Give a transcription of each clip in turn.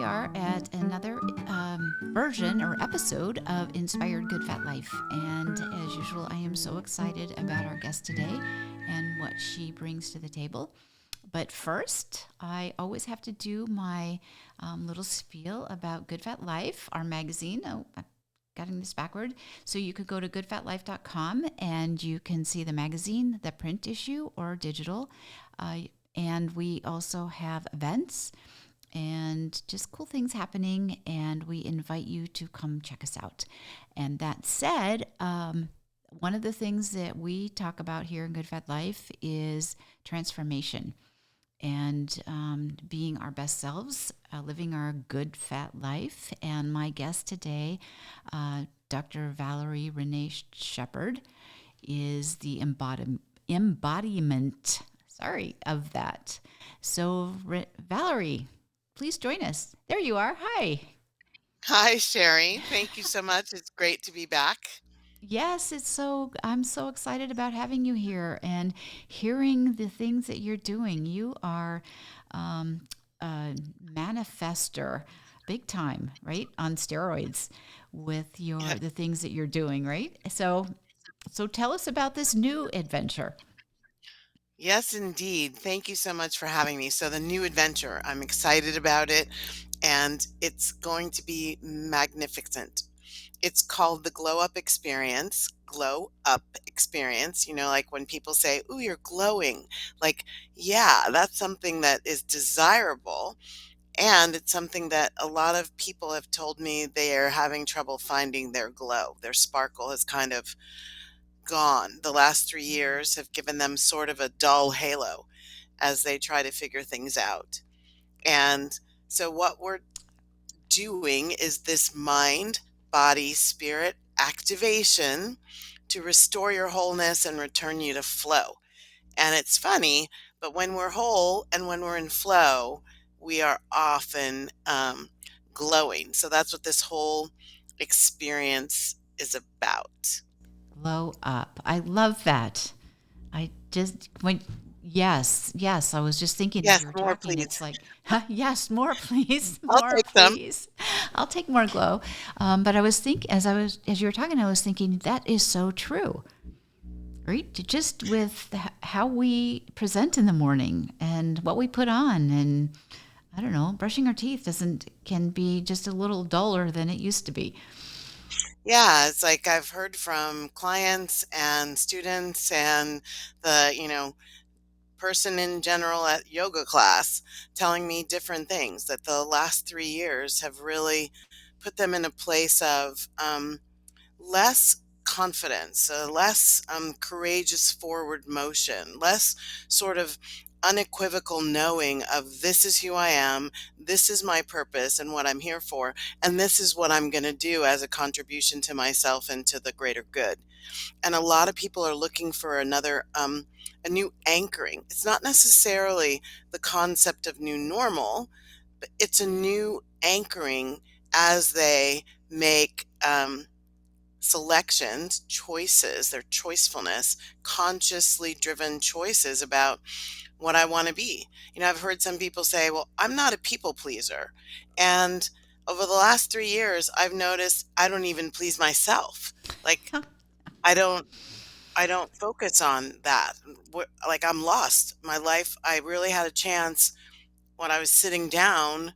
are at another version or episode of Inspired Good Fat Life. And as usual, I am so excited about our guest today and what she brings to the table. But first, I always have to do my little spiel about Good Fat Life, our magazine. Oh, I'm getting this backward. So you could go to goodfatlife.com and you can see the magazine, the print issue or digital. And we also have events and just cool things happening. And we invite you to come check us out. And that said, one of the things that we talk about here in Good Fat Life is transformation and being our best selves, living our good fat life. And my guest today, Dr. Valerie René Sheppard, is the embodiment, of that. So, Valerie, please join us. There you are. Hi. Hi, Sherri. Thank you so much. It's great to be back. Yes, I'm so excited about having you here and hearing the things that you're doing. You are a manifester, big time, right? On steroids with Yeah. the things that you're doing, right? So tell us about this new adventure. Yes, indeed. Thank you so much for having me. So, the new adventure, I'm excited about it, and it's going to be magnificent. It's called the Glow Up Experience. Glow Up Experience. Like when people say, "Ooh, you're glowing." Like, yeah, that's something that is desirable. And it's something that a lot of people have told me they are having trouble finding their glow. Their sparkle has kind of gone. The last 3 years have given them sort of a dull halo as they try to figure things out. And so, what we're doing is this mind, body, spirit activation to restore your wholeness and return you to flow. And it's funny, but when we're whole and when we're in flow, we are often glowing. So, that's what this whole experience is about. Glow up. I love that. I just when yes, I was just thinking as Yes, you were more, talking, please. it's like, yes, more please, I'll more take them. please. I'll take more glow. But I was as you were talking, I was thinking that is so true, right? Just with how we present in the morning and what we put on, and I don't know, brushing our teeth doesn't can be just a little duller than it used to be. Yeah, it's like I've heard from clients and students and the person in general at yoga class telling me different things that the last 3 years have really put them in a place of less confidence, less courageous forward motion, less sort of unequivocal knowing of this is who I am, this is my purpose and what I'm here for, and this is what I'm going to do as a contribution to myself and to the greater good. And a lot of people are looking for a new anchoring. It's not necessarily the concept of new normal, but it's a new anchoring as they make selections, choices, their choicefulness, consciously driven choices about what I want to be. I've heard some people say, well, I'm not a people pleaser. And over the last 3 years, I've noticed I don't even please myself. Like, I don't. I don't focus on that. Like, I'm lost. My life, I really had a chance when I was sitting down,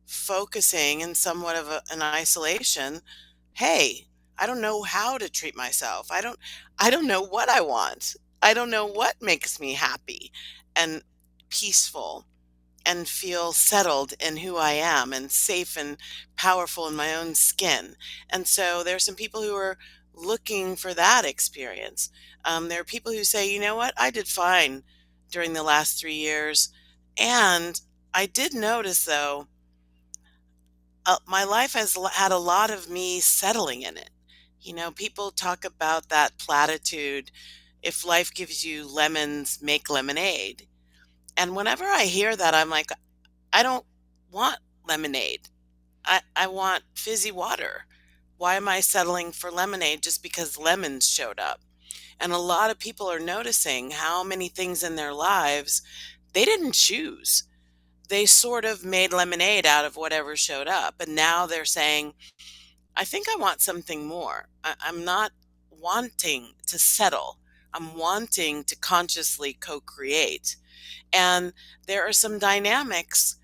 focusing in somewhat of an isolation. Hey, I don't know how to treat myself. I don't know what I want. I don't know what makes me happy and peaceful and feel settled in who I am and safe and powerful in my own skin. And so there are some people who are looking for that experience. There are people who say, you know what, I did fine during the last 3 years. And I did notice, though, my life has had a lot of me settling in it. People talk about that platitude, if life gives you lemons, make lemonade. And whenever I hear that, I'm like, I don't want lemonade. I want fizzy water. Why am I settling for lemonade just because lemons showed up? And a lot of people are noticing how many things in their lives they didn't choose. they sort of made lemonade out of whatever showed up. And now they're saying, I think I want something more. I'm not wanting to settle. I'm wanting to consciously co-create. And there are some dynamics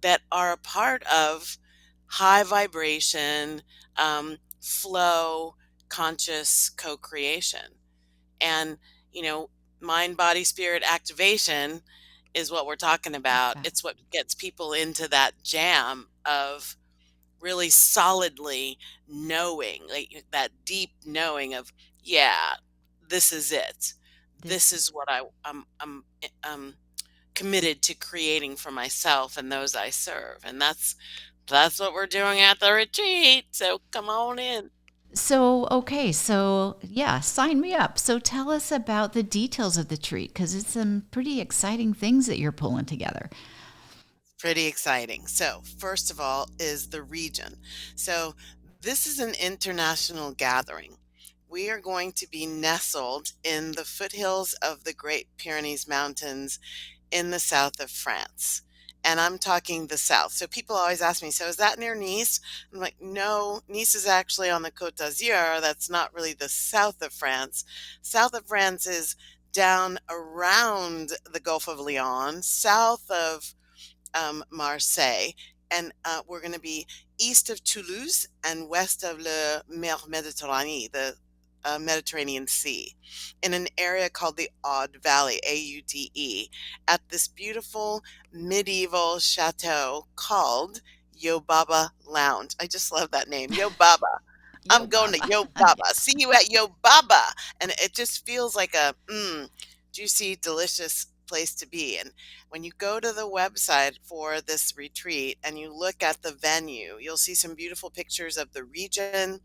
that are a part of high vibration, flow, conscious co-creation. And, you know, mind, body, spirit activation is what we're talking Love about. that. It's what gets people into that jam of really solidly knowing, like that deep knowing of, yeah, this is it. This This is what I'm committed to creating for myself and those I serve. And that's what we're doing at the retreat. So come on in. So, okay, so yeah, sign me up. So tell us about the details of the treat because it's some pretty exciting things that you're pulling together. Pretty exciting. So, first of all, is the region. So, this is an international gathering. We are going to be nestled in the foothills of the Great Pyrenees Mountains in the south of France. And I'm talking the south. So people always ask me, so is that near Nice? I'm like, no, Nice is actually on the Côte d'Azur. That's not really the south of France. South of France is down around the Gulf of Lyon, south of Marseille, and we're going to be east of Toulouse and west of Le Mer Méditerranée, the Mediterranean Sea, in an area called the Aude Valley, Aude, at this beautiful medieval chateau called Yobaba Lounge. I just love that name, Yobaba. Yo, I'm going to Baba. Yo Baba. Yes. See you at Yo Baba. And it just feels like a juicy, delicious place to be. And when you go to the website for this retreat and you look at the venue, you'll see some beautiful pictures of the region,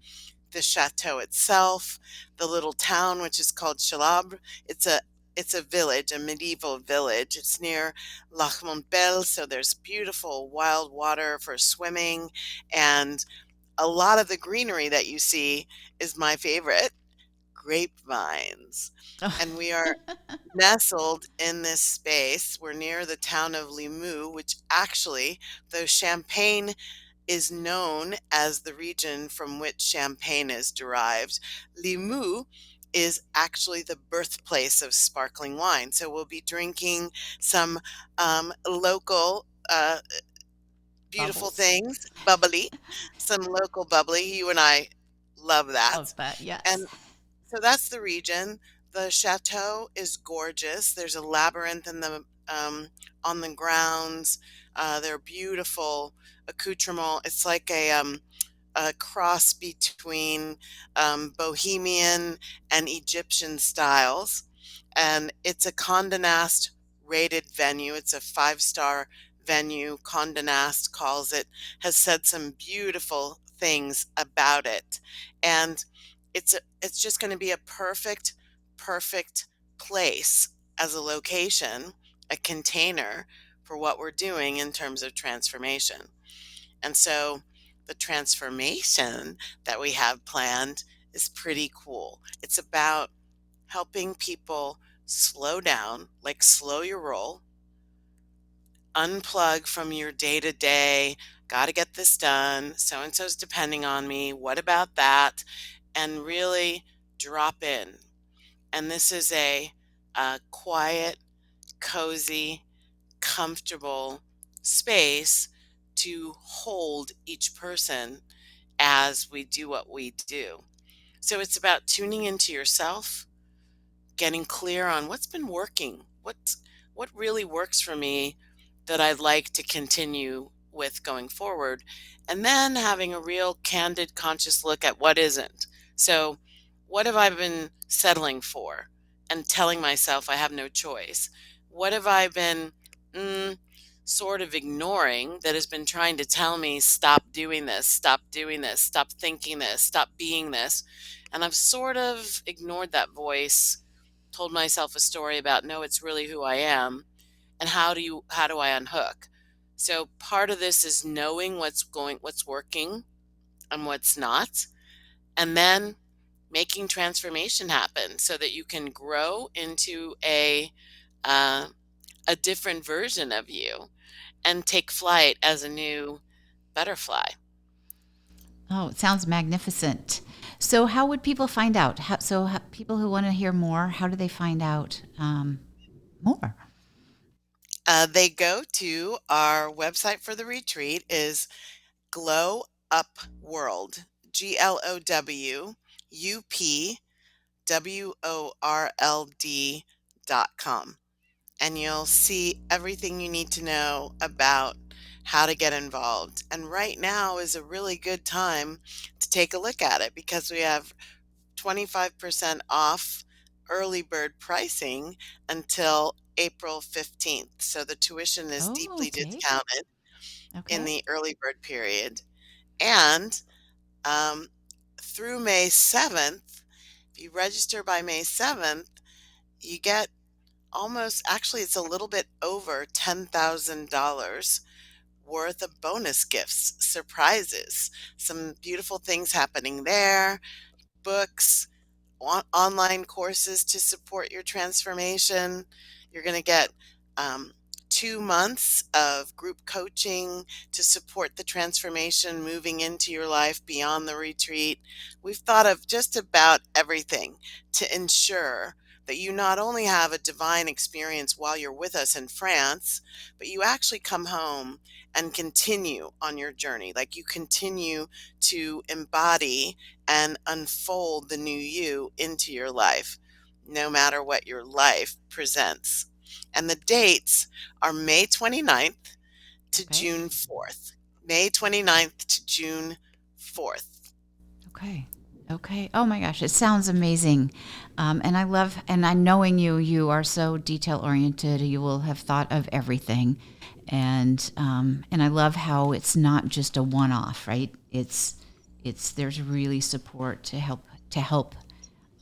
the chateau itself, the little town which is called Chalabre. It's a village, a medieval village. It's near Lac Montbel, so there's beautiful wild water for swimming, and a lot of the greenery that you see is my favorite, grapevines. And we are nestled in this space. We're near the town of Limoux, which actually, though Champagne is known as the region from which champagne is derived, Limoux is actually the birthplace of sparkling wine. So we'll be drinking some local beautiful Bubbles. things, bubbly, some local bubbly. You and I love that. Love that. Yes. And so that's the region. The chateau is gorgeous. There's a labyrinth in the on the grounds. They're beautiful accoutrement. It's like a cross between Bohemian and Egyptian styles, and it's a Condé Nast rated venue. It's a five-star venue. Condé Nast calls it. Has said some beautiful things about it, and it's just going to be a perfect place as a location, a container for what we're doing in terms of transformation. And so the transformation that we have planned is pretty cool. It's about helping people slow down, like slow your roll, unplug from your day to day. Got to get this done. So and so's depending on me. What about that? And really drop in. And this is a quiet, cozy, comfortable space to hold each person as we do what we do. So it's about tuning into yourself, getting clear on what's been working, what really works for me that I'd like to continue with going forward, and then having a real candid conscious look at what isn't. So what have I been settling for and telling myself I have no choice? What have I been mm, sort of ignoring that has been trying to tell me stop doing this, stop doing this, stop thinking this, stop being this? And I've sort of ignored that voice, told myself a story about no, it's really who I am, and how do I unhook? So part of this is knowing what's working and what's not, and then making transformation happen so that you can grow into uh, a different version of you. and take flight as a new butterfly. Oh, it sounds magnificent. So, how would people find out? People who want to hear more, how do they find out more? They go to our website for the retreat is Glow Up World, GLOWUPWORLD.com. And you'll see everything you need to know about how to get involved. And right now is a really good time to take a look at it because we have 25% off early bird pricing until April 15th. So the tuition is Oh, deeply okay. discounted in Okay. the early bird period. And um, through May 7th, if you register by May 7th, you get almost, actually, it's a little bit over $10,000 worth of bonus gifts, surprises, some beautiful things happening there, books, online courses to support your transformation. You're going to get 2 months of group coaching to support the transformation moving into your life beyond the retreat. We've thought of just about everything to ensure that you not only have a divine experience while you're with us in France, but you actually come home and continue on your journey. Like you continue to embody and unfold the new you into your life, no matter what your life presents. And the dates are May 29th to Okay. June 4th. May 29th to June 4th. Okay. Okay. Oh my gosh, it sounds amazing. And I love, and I knowing you, you are so detail oriented. You will have thought of everything, and I love how it's not just a one off, right? It's there's really support to help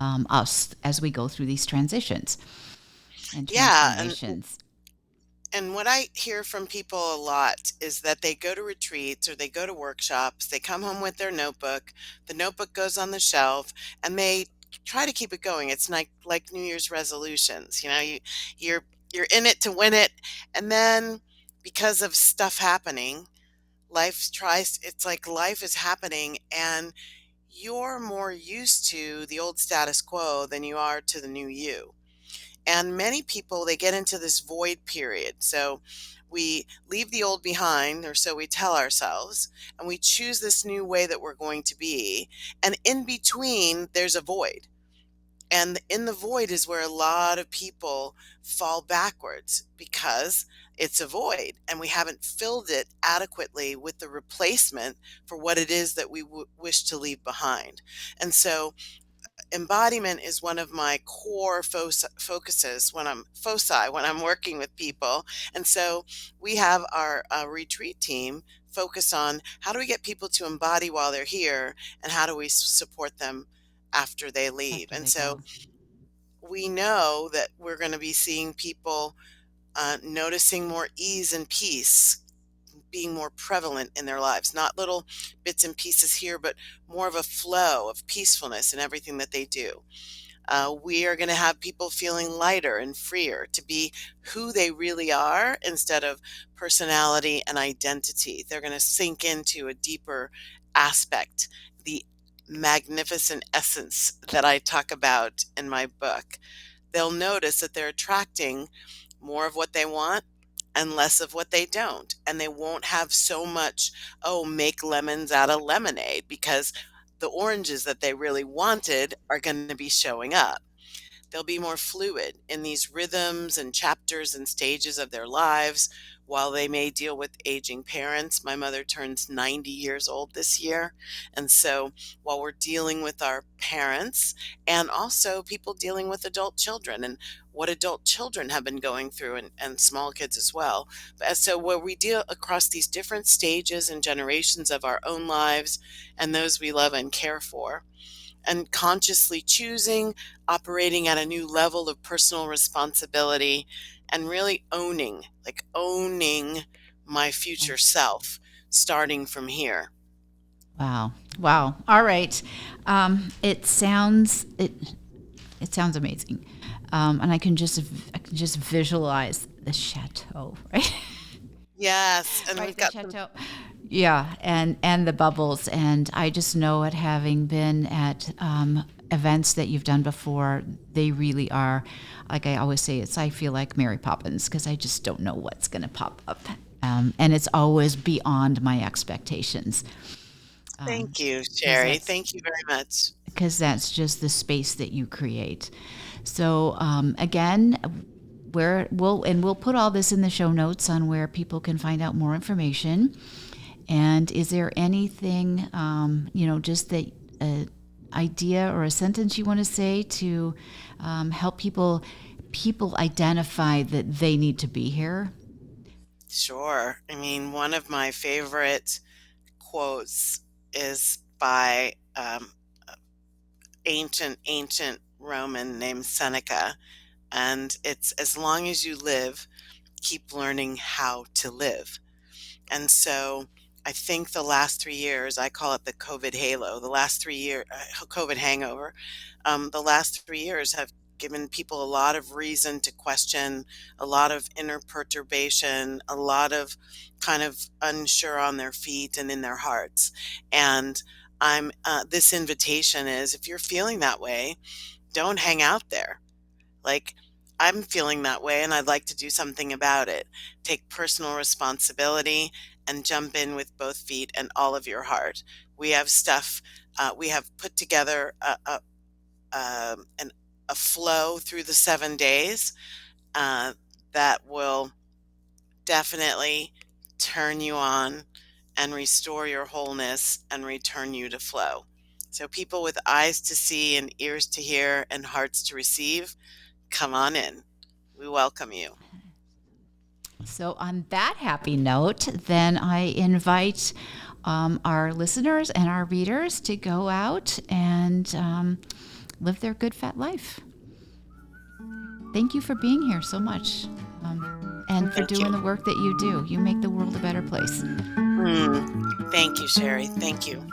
us as we go through these transitions and Yeah, transformations. and what I hear from people a lot is that they go to retreats or they go to workshops, they come home with their notebook, the notebook goes on the shelf, and they try to keep it going. It's like New Year's resolutions. You know, you're you're in it to win it, and then because of stuff happening, it's like life is happening and you're more used to the old status quo than you are to the new you. And many people, they get into this void period. So we leave the old behind, or so we tell ourselves, and we choose this new way that we're going to be. And in between, there's a void. And in the void is where a lot of people fall backwards because it's a void and we haven't filled it adequately with the replacement for what it is that we wish to leave behind. And so embodiment is one of my core focuses when I'm working with people. And so we have our retreat team focus on how do we get people to embody while they're here and how do we support them after they leave. After And they so go. we know that we're going to be seeing people noticing more ease and peace being more prevalent in their lives, not little bits and pieces here, but more of a flow of peacefulness in everything that they do. We are going to have people feeling lighter and freer to be who they really are instead of personality and identity. They're going to sink into a deeper aspect, the magnificent essence that I talk about in my book. They'll notice that they're attracting more of what they want and less of what they don't. And they won't have so much, oh, make lemons out of lemonade, because the oranges that they really wanted are going to be showing up. They'll be more fluid in these rhythms and chapters and stages of their lives. While they may deal with aging parents, my mother turns 90 years old this year. And so while we're dealing with our parents and also people dealing with adult children and what adult children have been going through and small kids as well. So where we deal across these different stages and generations of our own lives and those we love and care for, and consciously choosing, operating at a new level of personal responsibility, and really owning my future self, starting from here. Wow. Wow. All right. It sounds amazing. And I can just visualize the chateau, right? Yes, and right? we've The got some. chateau. Yeah, and the bubbles. And I just know it, having been at events that you've done before, they really are, like I always say, I feel like Mary Poppins, because I just don't know what's going to pop up. And it's always beyond my expectations. Thank you, Because Sherri. Thank you very much. that's just the space that you create. So again, where we'll put all this in the show notes on where people can find out more information. And is there anything, just the idea or a sentence you want to say to help people identify that they need to be here? Sure. I mean, one of my favorite quotes is by ancient Roman named Seneca, and it's, as long as you live, keep learning how to live. And so I think the last 3 years, I call it the COVID halo, the last 3 year COVID hangover. The last 3 years have given people a lot of reason to question, a lot of inner perturbation, a lot of kind of unsure on their feet and in their hearts. And this invitation is, if you're feeling that way, don't hang out there. Like, I'm feeling that way and I'd like to do something about it. Take personal responsibility and jump in with both feet and all of your heart. We have stuff, we have put together a flow through the 7 days uh, that will definitely turn you on and restore your wholeness and return you to flow. So, people with eyes to see and ears to hear and hearts to receive, come on in. We welcome you. So, on that happy note, then I invite our listeners and our readers to go out and live their good, fat life. Thank you for being here so much, and for doing the work that you do. You make the world a better place. Thank you, Sherri. Thank you.